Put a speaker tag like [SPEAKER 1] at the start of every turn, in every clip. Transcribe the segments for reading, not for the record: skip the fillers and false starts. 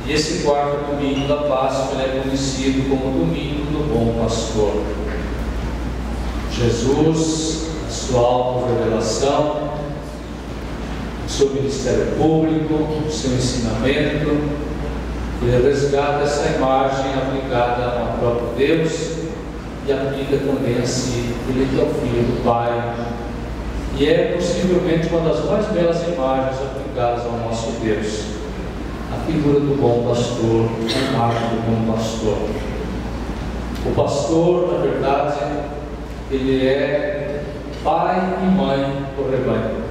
[SPEAKER 1] E esse quarto domingo da Páscoa é conhecido como Domingo do Bom Pastor. Jesus, a sua auto-revelação, o seu ministério público, o seu ensinamento, ele resgata essa imagem aplicada ao próprio Deus e aplica também a si. Ele é o Filho do Pai. E é possivelmente uma das mais belas imagens aplicadas ao nosso Deus. A figura do bom pastor, a imagem do bom pastor. O pastor, na verdade, ele é pai e mãe do rebanho.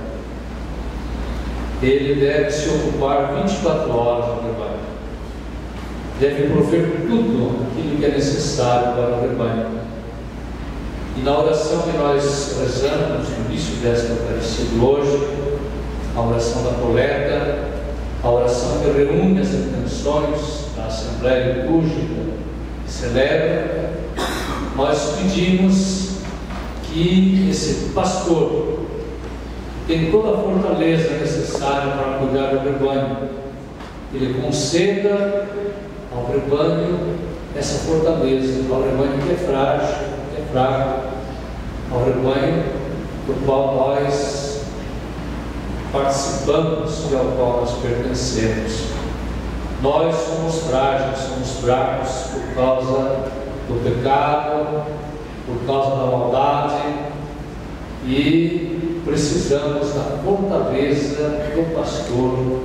[SPEAKER 1] Ele deve se ocupar 24 horas do rebanho. Deve prover tudo aquilo que é necessário para o rebanho. E na oração que nós rezamos no início desta Eucaristia de hoje, a oração da coleta, a oração que reúne as intenções da Assembleia Litúrgica que celebra, nós pedimos que esse pastor tem toda a fortaleza necessária para cuidar do rebanho. Ele conceda ao rebanho essa fortaleza, ao rebanho que é frágil, que é fraco, ao rebanho do qual nós participamos e ao qual nós pertencemos. Nós somos frágeis, somos fracos por causa do pecado, por causa da maldade, e precisamos da fortaleza do pastor,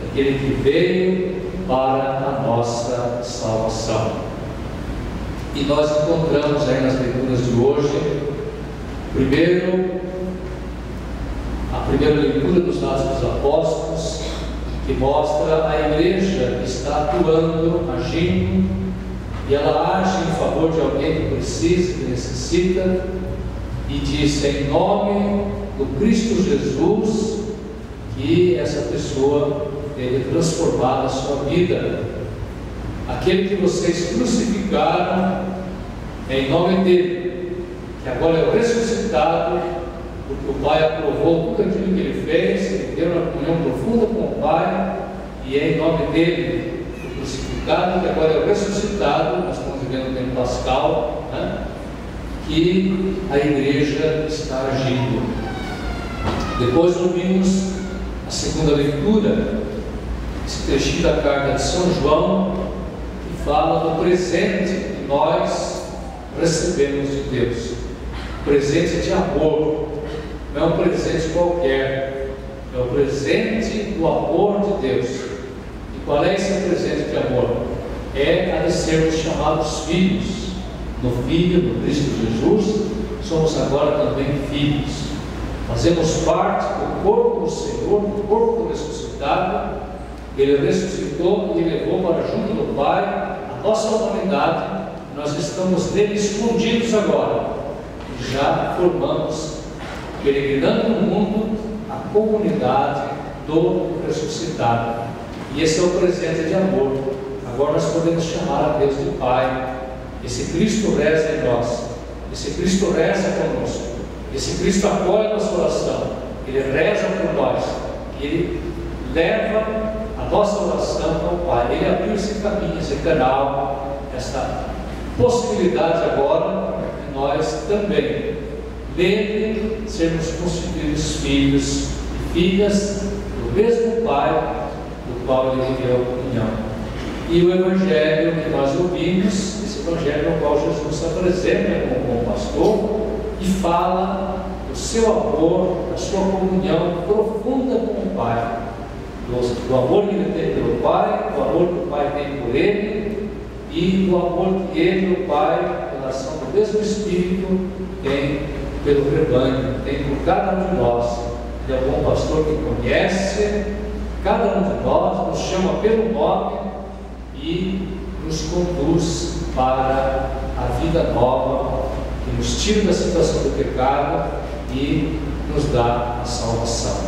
[SPEAKER 1] aquele que veio para a nossa salvação. E nós encontramos aí nas leituras de hoje, a primeira leitura dos Atos dos Apóstolos, que mostra a igreja que está atuando, agindo, e ela age em favor de alguém que precisa, que necessita, e diz em nome do Cristo Jesus que essa pessoa deve transformar a sua vida. Aquele que vocês crucificaram, em nome dele, que agora é o ressuscitado, porque o Pai aprovou tudo aquilo que ele fez, ele deu uma comunhão profunda com o Pai, e é em nome dele, o crucificado, que agora é o ressuscitado, nós estamos vivendo o tempo pascal, que a igreja está agindo. Depois ouvimos a segunda leitura, esse trechinho da carta de São João, que fala do presente que nós recebemos de Deus, presente de amor. Não é um presente qualquer, é o presente do amor de Deus. E qual é esse presente de amor? É a de sermos chamados filhos. No Filho, no Cristo Jesus, somos agora também filhos. Fazemos parte do corpo do Senhor, do corpo do ressuscitado. Ele ressuscitou e levou para junto do Pai a nossa humanidade. Nós estamos nele escondidos agora. E já formamos, peregrinando no mundo, a comunidade do ressuscitado. E esse é o presente de amor. Agora nós podemos chamar a Deus de Pai. Esse Cristo reza em nós. Esse Cristo reza conosco. Esse Cristo apoia a nossa oração. Ele reza por nós. Ele leva a nossa oração ao Pai. Ele abriu esse caminho, esse canal, essa possibilidade agora de nós também, nele, sermos constituídos filhos e filhas do mesmo Pai, do qual ele deu a comunhão. E o Evangelho que nós ouvimos, esse Evangelho no qual Jesus se apresenta como bom pastor e fala do seu amor, da sua comunhão profunda com o Pai, do amor que ele tem pelo Pai, do amor que o Pai tem por ele e do amor que ele, o Pai, pela ação do mesmo Espírito, tem pelo rebanho, tem por cada um de nós. Ele é o bom pastor que conhece cada um de nós, nos chama pelo nome e nos conduz para a vida nova, que nos tira da situação do pecado e nos dá a salvação.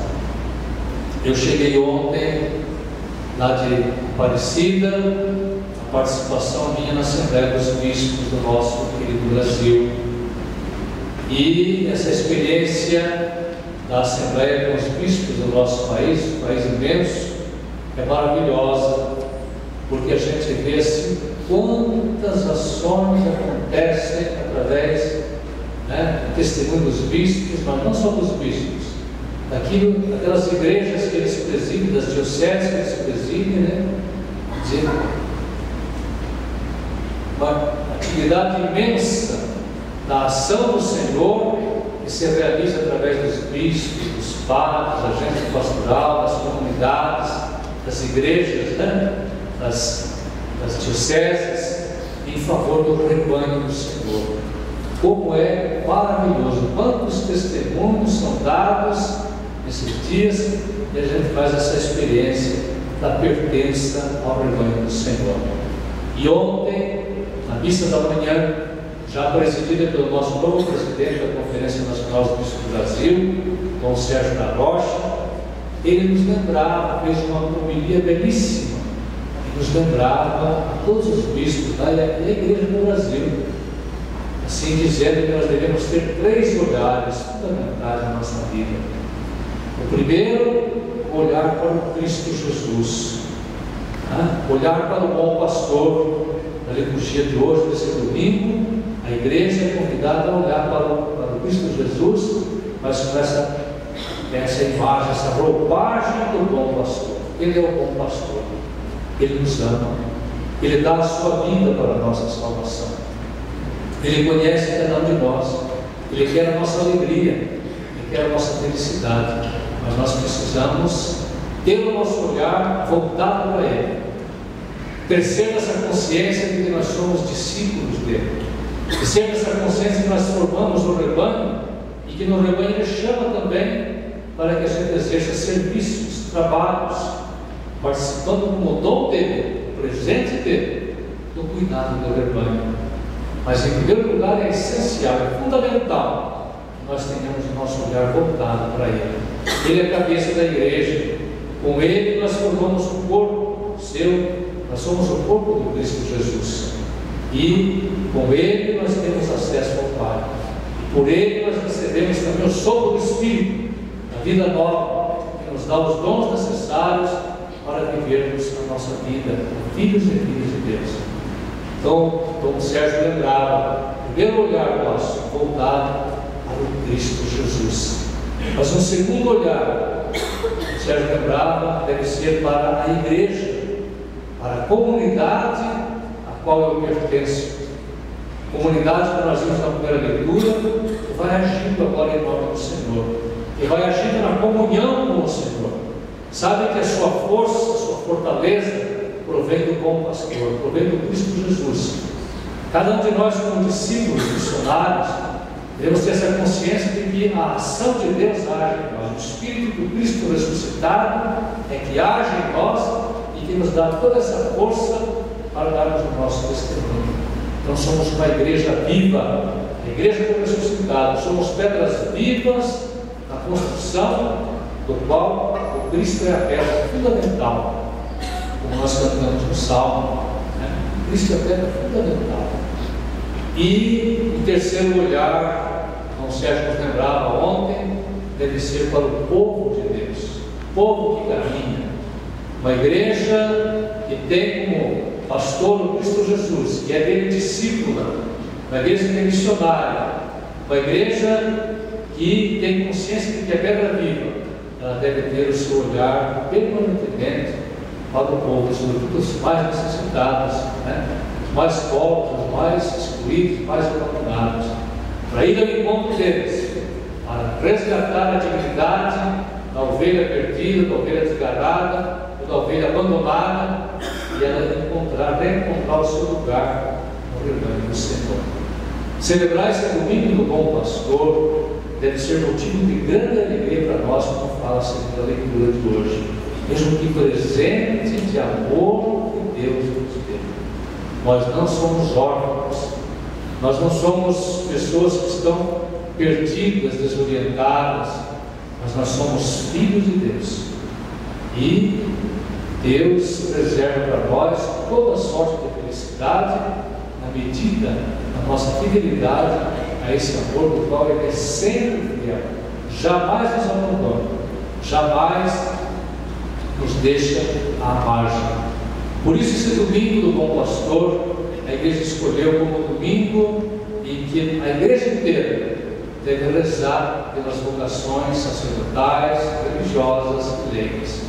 [SPEAKER 1] Eu cheguei ontem lá de Aparecida, a participação minha na Assembleia dos Bispos do nosso querido Brasil. E essa experiência da Assembleia com os Bispos do nosso país, um país imenso, é maravilhosa, gente vê assim, quantas ações acontecem através, né, do testemunho dos bispos, mas não só dos bispos, daquelas igrejas que eles presidem, das dioceses que eles presidem, né? Dizer, uma atividade imensa da ação do Senhor que se realiza através dos bispos, dos padres, da agente pastoral, das comunidades, das igrejas, né? das dioceses, em favor do rebanho do Senhor. Como é maravilhoso, quantos testemunhos são dados nesses dias, e a gente faz essa experiência da pertença ao rebanho do Senhor. E ontem, na missa da manhã, já presidida pelo nosso novo presidente da Conferência Nacional dos Bispos do Brasil, Dom Sérgio da Rocha, ele nos lembrava, fez uma homilia belíssima, e nos lembrava a todos os bispos da Igreja do Brasil, assim dizendo que nós devemos ter 3 olhares fundamentais na nossa vida. O primeiro, olhar para o Cristo Jesus, né? Olhar para o bom pastor. Na liturgia de hoje, desse domingo, a igreja é convidada a olhar para o Cristo Jesus, mas com essa imagem, essa roupagem do bom pastor. Ele é o bom pastor, ele nos ama, ele dá a sua vida para a nossa salvação, ele conhece cada um de nós, ele quer a nossa alegria, ele quer a nossa felicidade, mas nós precisamos ter o nosso olhar voltado para ele, crescer nessa consciência de que nós somos discípulos dele, crescer nessa consciência que nós formamos o rebanho e que no rebanho ele chama também para que a gente exerça serviços, trabalhos, participando como dom dele, presente dele, do cuidado do rebanho. Mas em primeiro lugar é essencial, é fundamental que nós tenhamos o nosso olhar voltado para ele. Ele é a cabeça da igreja, com ele nós formamos o corpo seu. Nós somos o corpo do Cristo Jesus e com ele nós temos acesso ao Pai. E por ele nós recebemos também o sopro do Espírito, a vida nova, que nos dá os dons necessários para vivermos a nossa vida, filhos e filhas de Deus. Então, como Sérgio lembrava, o primeiro olhar nosso voltado para o Cristo Jesus. Mas um segundo olhar, Sérgio lembrava, deve ser para a igreja, para a comunidade a qual eu pertenço. Comunidade que nós vimos na primeira leitura, que vai agindo agora em nome do Senhor, que vai agindo na comunhão com o Senhor. Sabe que a sua força, a sua fortaleza provém do bom pastor, provém do Cristo Jesus. Cada um de nós, como discípulos, missionários, devemos ter essa consciência de que a ação de Deus age em nós. O Espírito do Cristo ressuscitado é que age em nós e que nos dá toda essa força para darmos o nosso testemunho. Então somos uma igreja viva, a igreja do ressuscitado, somos pedras vivas na construção do qual o Cristo é a pedra fundamental, como nós cantamos no Salmo, né? Cristo é a pedra fundamental. E o terceiro olhar, como o Sérgio nos lembrava ontem, deve ser para o povo de Deus, povo que caminha. Uma igreja que tem como pastor o Cristo Jesus, que é dele discípula, uma igreja que é missionária, uma igreja que tem consciência de que é pedra viva, ela deve ter o seu olhar permanentemente para o povo, sobretudo os mais necessitados, né? Os mais pobres, os mais excluídos, os mais abandonados, para ir ao encontro deles, para resgatar a dignidade da ovelha perdida, da ovelha desgarrada, da ovelha abandonada, e ela reencontrar o seu lugar no rebanho do Senhor. Celebrar esse domingo do bom pastor deve ser motivo de grande alegria para nós, como fala a leitura de hoje, mesmo que presente de amor que Deus nos deu. Nós não somos órfãos, nós não somos pessoas que estão perdidas, desorientadas, mas nós somos filhos de Deus. E Deus reserva para nós toda sorte de felicidade na medida da nossa fidelidade a esse amor do qual Ele é sempre fiel, jamais nos abandona, jamais nos deixa à margem. Por isso, esse domingo do Bom Pastor, a igreja escolheu como domingo em que a igreja inteira deve rezar pelas vocações sacerdotais, religiosas e leigas.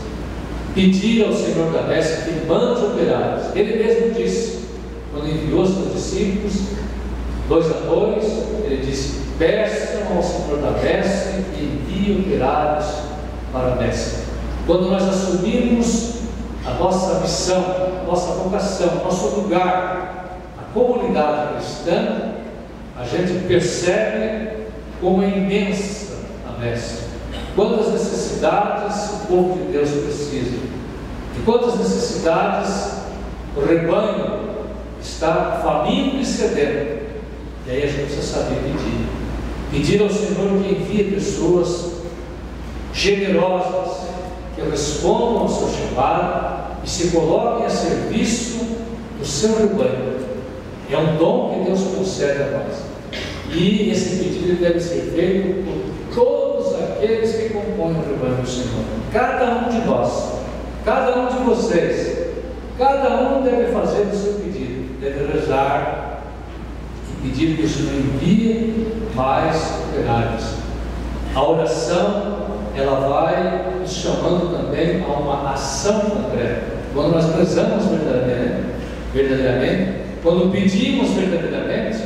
[SPEAKER 1] Pedir ao Senhor da Messe que mande operários. Ele mesmo disse, quando enviou seus discípulos, 2 a 2, ele disse: peçam ao Senhor da Messe que envie operários para a Messe. Quando nós assumimos a nossa missão, a nossa vocação, nosso lugar, a comunidade cristã, a gente percebe como é imensa a Messe, quantas necessidades o povo de Deus precisa, e quantas necessidades o rebanho está faminto e sedento. E aí a gente precisa saber pedir ao Senhor que envie pessoas generosas, que respondam ao seu chamado e se coloquem a serviço do seu rebanho. É um dom que Deus concede a nós, e esse pedido deve ser feito por todos aqueles que compõem o rebanho do Senhor. Cada um de nós, cada um de vocês, cada um deve fazer o seu pedido, deve rezar e pedir que o Senhor envie mais operários. A oração, ela vai nos chamando também a uma ação concreta. Quando nós rezamos verdadeiramente, quando pedimos verdadeiramente,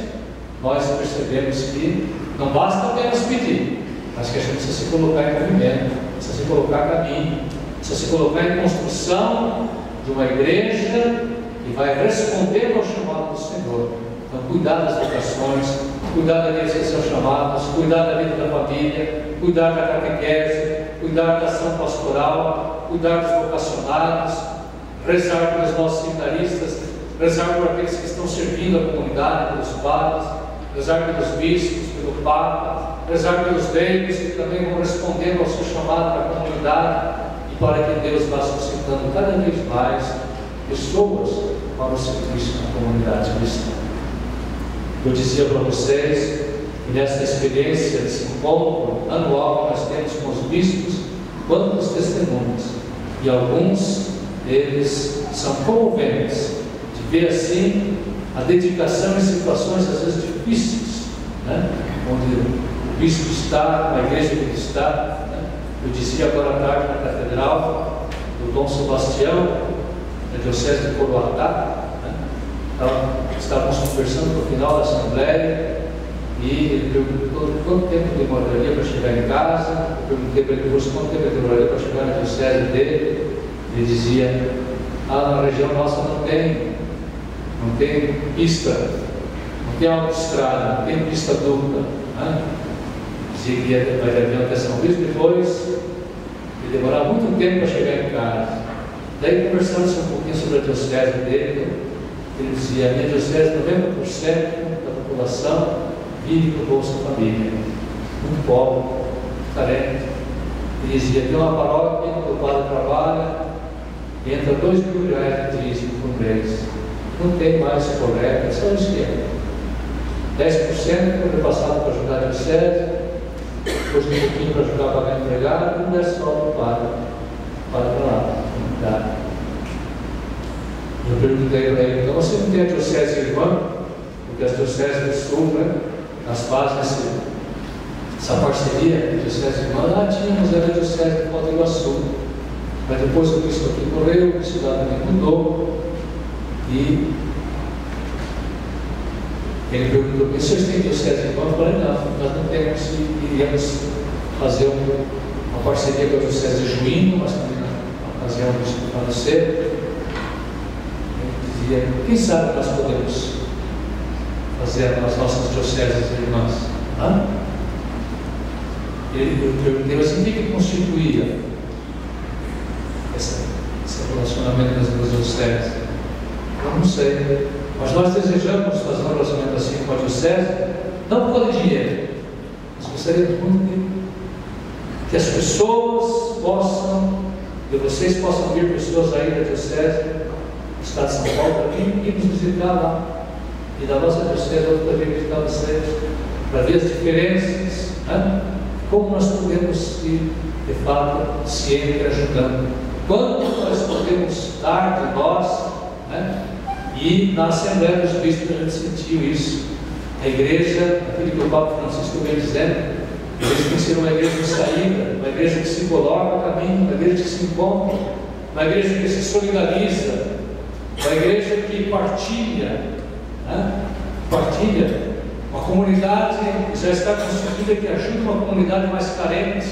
[SPEAKER 1] nós percebemos que não basta apenas pedir, mas que a gente precisa se colocar em movimento, precisa se colocar a caminho, precisa se colocar em construção de uma igreja que vai responder ao chamado do Senhor. Então, cuidar das vocações, cuidar daqueles que são chamados, cuidar da vida da família, cuidar da catequese, cuidar da ação pastoral, cuidar dos vocacionados, rezar pelos nossos seminaristas, rezar por aqueles que estão servindo a comunidade, pelos padres, rezar pelos bispos, pelo Papa, rezar pelos leigos que também vão respondendo ao seu chamado para a comunidade, e para que Deus vá suscitando cada vez mais pessoas para o serviço na comunidade cristã. Eu dizia para vocês que nessa experiência desse encontro anual que nós temos com os bispos, quantos testemunhos, e alguns deles são comoventes, de ver assim a dedicação em situações às vezes difíceis, né? Onde o bispo está, a igreja que ele está, né? Eu dizia agora à tarde na catedral do Dom Sebastião, da Diocese de Coroatá, né? Então, estávamos conversando no final da Assembleia, e ele perguntou quanto tempo demoraria para chegar em casa. Eu perguntei para ele quanto tempo demoraria para chegar na Diocese dele. Ele dizia: na região nossa não tem pista, não tem autoestrada, não tem pista dupla, né? Dizia que ia de avião até São Luís, depois ele demorava muito tempo para chegar em casa. Daí, conversando um pouquinho sobre a diocese dele, ele dizia: a minha diocese, 90% da população vive com o Bolsa Família, muito pobre, carente. Ele dizia: tem uma paróquia que o padre trabalha, entra R$2.000 de dízimo por mês, não tem mais coleta, só isso que é. 10% foi passado para ajudar a diocese, depois um pouquinho para ajudar a pagar empregado, e não é só o padre para lá, comunidade. Eu perguntei para ele: então você não tem a diocese irmã? Porque as dioceses do sul, né, nós fazem essa parceria com a diocese irmã. Lá tínhamos a diocese de Foz do Iguaçu, mas depois o bispo aqui morreu, o bispado também mudou, e ele perguntou: vocês têm diocese irmã? Eu falei: não, nós não temos, e iríamos fazer uma parceria com a diocese de Juíno, mas também na ocasião do bispo falecer. Quem sabe nós podemos fazer as nossas dioceses irmãs? Eu perguntei assim: o que constituía esse relacionamento das duas dioceses? Eu não sei, mas nós desejamos fazer um relacionamento assim com a diocese, não por dinheiro, mas gostaríamos muito que as pessoas possam, que vocês possam vir pessoas aí da diocese do Estado de São Paulo para vir e nos visitar lá, e da nossa diocese eu também visitar vocês, para ver as diferenças, né? Como nós podemos ir, de fato, sempre ajudando, quanto nós podemos dar de nós E na Assembleia dos Bispos a gente sentiu isso. A igreja, aquilo que o Papa Francisco vem dizendo, a igreja tem que ser uma igreja de saída, uma igreja que se coloca no caminho, uma igreja que se encontra, uma igreja que se solidariza, uma igreja que partilha, uma comunidade que já está constituída, que ajuda uma comunidade mais carente,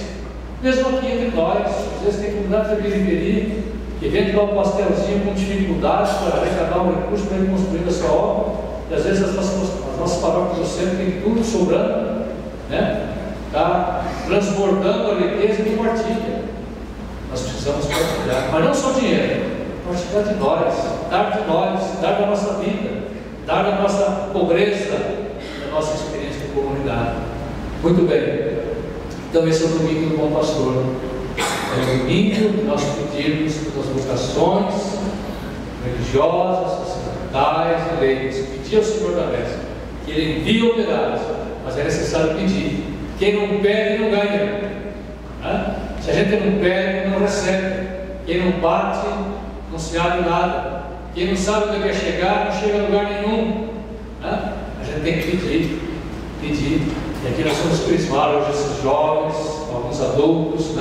[SPEAKER 1] mesmo aqui entre nós. Às vezes tem comunidades da periferia que vem dar um pastelzinho com dificuldades para arrecadar um recurso para ir construir a sua obra, e às vezes as nossas paróquias do centro tem tudo sobrando, está transbordando a riqueza e compartilha. Nós precisamos partilhar, mas não só dinheiro, partilhar de nós, dar da nossa vida, dar da nossa pobreza, da nossa experiência de comunidade. Muito bem, então esse é o domingo do Bom Pastor. É o domingo que nós pedimos pelas vocações religiosas, sacerdotais e leigos, pedir ao Senhor da Messe que Ele envie operários, mas é necessário pedir. Quem não pede não ganha. Se a gente não pede, não recebe. Quem não bate, não se abre nada. Quem não sabe onde quer chegar, não chega a lugar nenhum. A gente tem que pedir. E aqui nós somos crismados, hoje esses jovens, alguns adultos,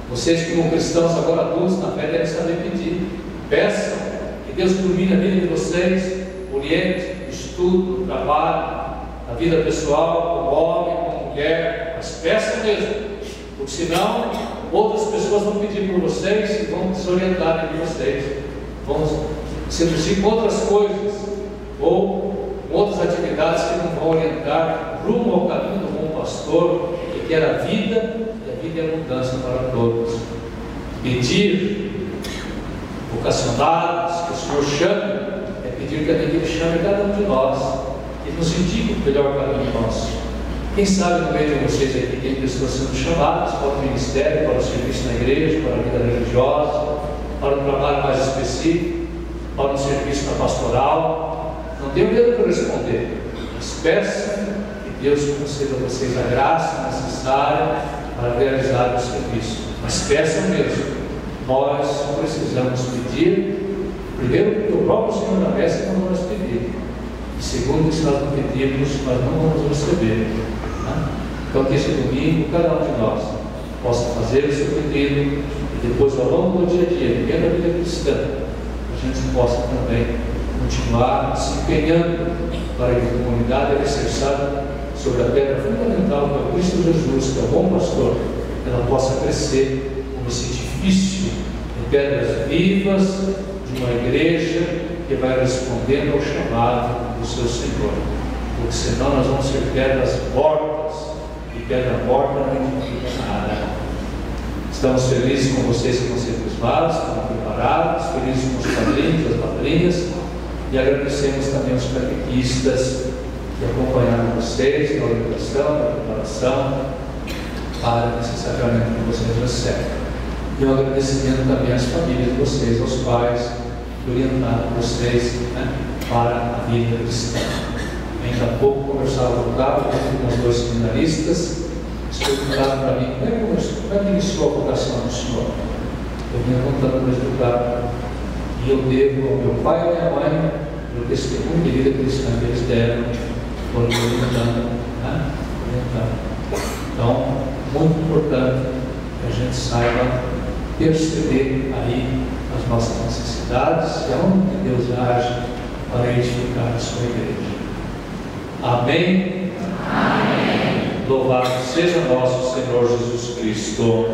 [SPEAKER 1] Vocês como cristãos agora adultos na fé devem saber pedir. Peçam que Deus ilumine a vida de vocês, oriente, estudo, trabalho, a vida pessoal, como homem, como mulher, mas peçam mesmo, porque senão outras pessoas vão pedir por vocês e vão desorientar de vocês, vão seduzir com outras coisas ou com outras atividades que não vão orientar rumo ao caminho do bom pastor, que quer a vida e a abundância para todos. Pedir vocacionados, que o Senhor chame, é pedir que Ele chame cada um de nós e nos indique o melhor caminho nosso. Quem sabe no meio de vocês aqui tem pessoas sendo chamadas para o ministério, para o serviço na igreja, para a vida religiosa, para um trabalho mais específico, para um serviço na pastoral. Não tenho medo de responder, mas peçam que Deus conceda a vocês a graça necessária para realizar o serviço. Mas peçam mesmo. Nós precisamos pedir, primeiro, porque o próprio Senhor da Messe não nos pedir. E segundo, se nós não pedirmos, nós não vamos receber. Então, que esse domingo, cada um de nós possa fazer o seu pedido e depois, ao longo do dia a dia, vivendo a vida cristã, a gente possa também continuar se empenhando para que a comunidade é alicerçada sobre a pedra fundamental que é Cristo Jesus, que é o bom pastor, ela possa crescer como esse edifício de pedras vivas de uma igreja que vai respondendo ao chamado do seu Senhor, porque senão nós vamos ser pedras mortas, e pedra morta não edifica nada. Estamos felizes com vocês que vão ser crismados, estão preparados, felizes com os padrinhos, as madrinhas, e agradecemos também aos catequistas que acompanharam vocês na orientação, na preparação para esse sacramento que vocês recebem. E um agradecimento também às famílias de vocês, aos pais que orientaram vocês para a vida cristã. Ainda há pouco conversava no carro com os dois seminaristas, eles perguntaram para mim como é que iniciou a vocação do Senhor. Eu vinha contando para eles do carro, e eu devo ao meu pai e à minha mãe pelo testemunho de vida cristã que eles deram, foram orientando. Então, muito importante que a gente saiba perceber aí as nossas necessidades e aonde Deus age para edificar a sua igreja. Amém? Amém. Louvado seja nosso Senhor Jesus Cristo.